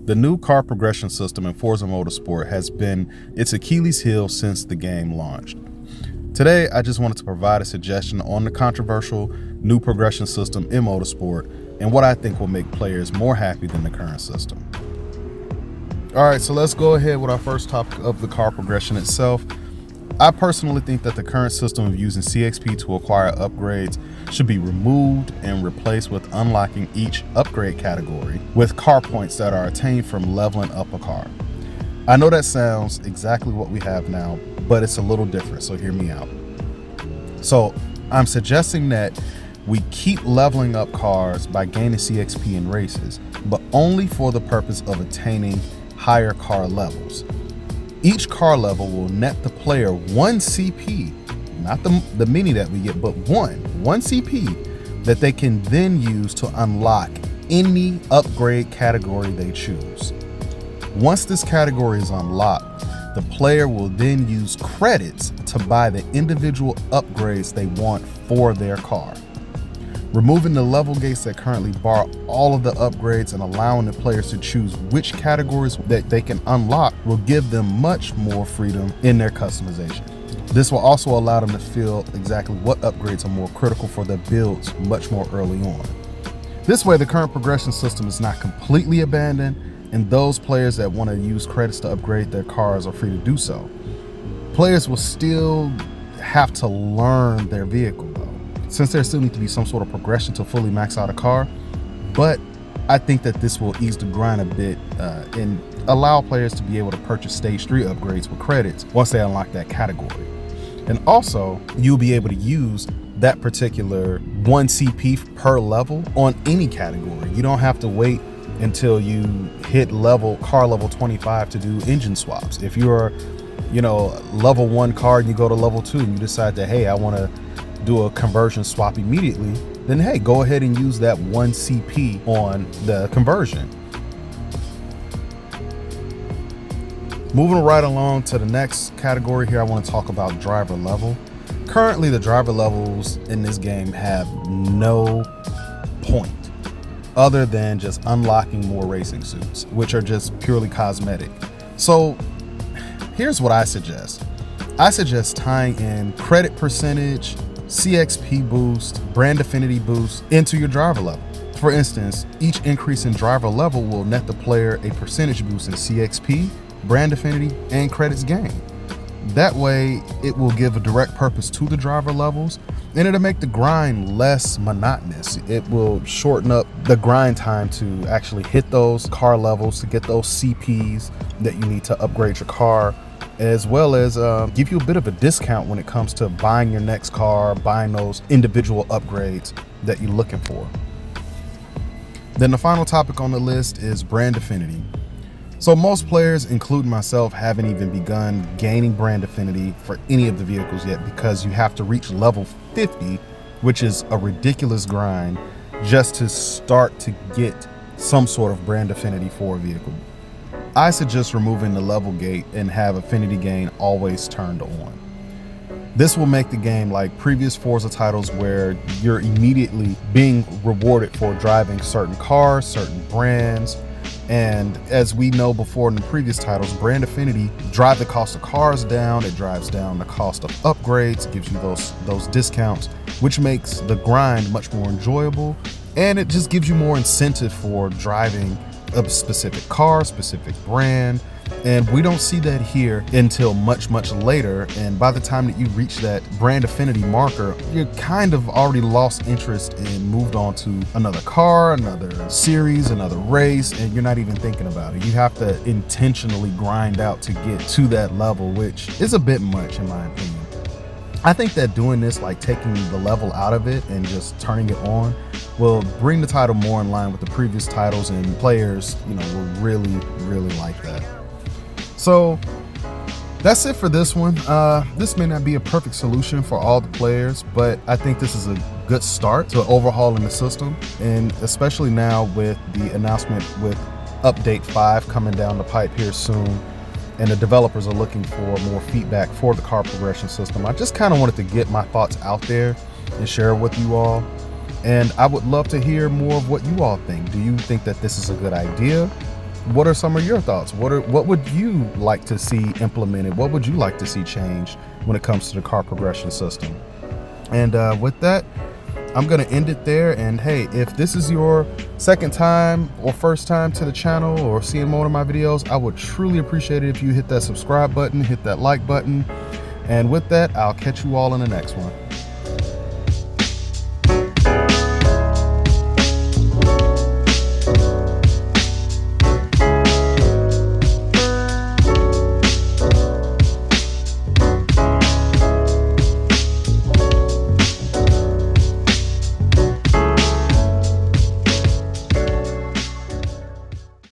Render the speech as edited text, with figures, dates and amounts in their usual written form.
The new car progression system in Forza Motorsport has been its Achilles heel since the game launched. Today, I just wanted to provide a suggestion on the controversial new progression system in Motorsport and what I think will make players more happy than the current system. Alright, so let's go ahead with our first topic of the car progression itself. I personally think that the current system of using CXP to acquire upgrades should be removed and replaced with unlocking each upgrade category with car points that are attained from leveling up a car. I know that sounds exactly what we have now, but it's a little different, so hear me out. So I'm suggesting that we keep leveling up cars by gaining CXP in races, but only for the purpose of attaining higher car levels. Each car level will net the player 1 CP, not the mini that we get, but one CP that they can then use to unlock any upgrade category they choose. Once this category is unlocked, the player will then use credits to buy the individual upgrades they want for their car. Removing the level gates that currently bar all of the upgrades and allowing the players to choose which categories that they can unlock will give them much more freedom in their customization. This will also allow them to feel exactly what upgrades are more critical for their builds much more early on. This way, the current progression system is not completely abandoned, and those players that want to use credits to upgrade their cars are free to do so. Players will still have to learn their vehicle though, since there still needs to be some sort of progression to fully max out a car, but I think that this will ease the grind a bit and allow players to be able to purchase stage 3 upgrades with credits once they unlock that category. And also, you'll be able to use that particular 1 CP per level on any category. You don't have to wait until you hit car level 25 to do engine swaps. If you're, level 1 car and you go to level 2 and you decide that, hey, I want to do a conversion swap immediately, then hey, go ahead and use that 1 CP on the conversion. Moving right along to the next category here, I want to talk about driver level. Currently, the driver levels in this game have no point other than just unlocking more racing suits, which are just purely cosmetic. So here's what I suggest. I suggest tying in credit percentage, CXP boost, brand affinity boost into your driver level. For instance, each increase in driver level will net the player a percentage boost in CXP, brand affinity, and credits gained. That way, it will give a direct purpose to the driver levels, and it'll make the grind less monotonous. It will shorten up the grind time to actually hit those car levels, to get those CPs that you need to upgrade your car, as well as give you a bit of a discount when it comes to buying your next car, buying those individual upgrades that you're looking for. Then the final topic on the list is brand affinity. So most players, including myself, haven't even begun gaining brand affinity for any of the vehicles yet, because you have to reach level 50, which is a ridiculous grind, just to start to get some sort of brand affinity for a vehicle. I suggest removing the level gate and have affinity gain always turned on. This will make the game like previous Forza titles, where you're immediately being rewarded for driving certain cars, certain brands. And as we know before in the previous titles, brand affinity drives the cost of cars down, it drives down the cost of upgrades, gives you those discounts, which makes the grind much more enjoyable, and it just gives you more incentive for driving a specific car, specific brand. And we don't see that here until much later, and by the time that you reach that brand affinity marker, you're kind of already lost interest and moved on to another car, another series, another race, and you're not even thinking about it. You have to intentionally grind out to get to that level, which is a bit much in my opinion. I think that doing this, like taking the level out of it and just turning it on, will bring the title more in line with the previous titles, and players, will really like that. So that's it for this one. This may not be a perfect solution for all the players, but I think this is a good start to overhauling the system, and especially now with the announcement with update 5 coming down the pipe here soon, and the developers are looking for more feedback for the car progression system. I just kind of wanted to get my thoughts out there and share it with you all, and I would love to hear more of what you all think. Do you think that this is a good idea? what are some of your thoughts? What would you like to see implemented? What would you like to see changed when it comes to the car progression system? And with that, I'm gonna end it there. And hey, if this is your second time or first time to the channel or seeing more of my videos, I would truly appreciate it if you hit that subscribe button, hit that like button. And with that, I'll catch you all in the next one.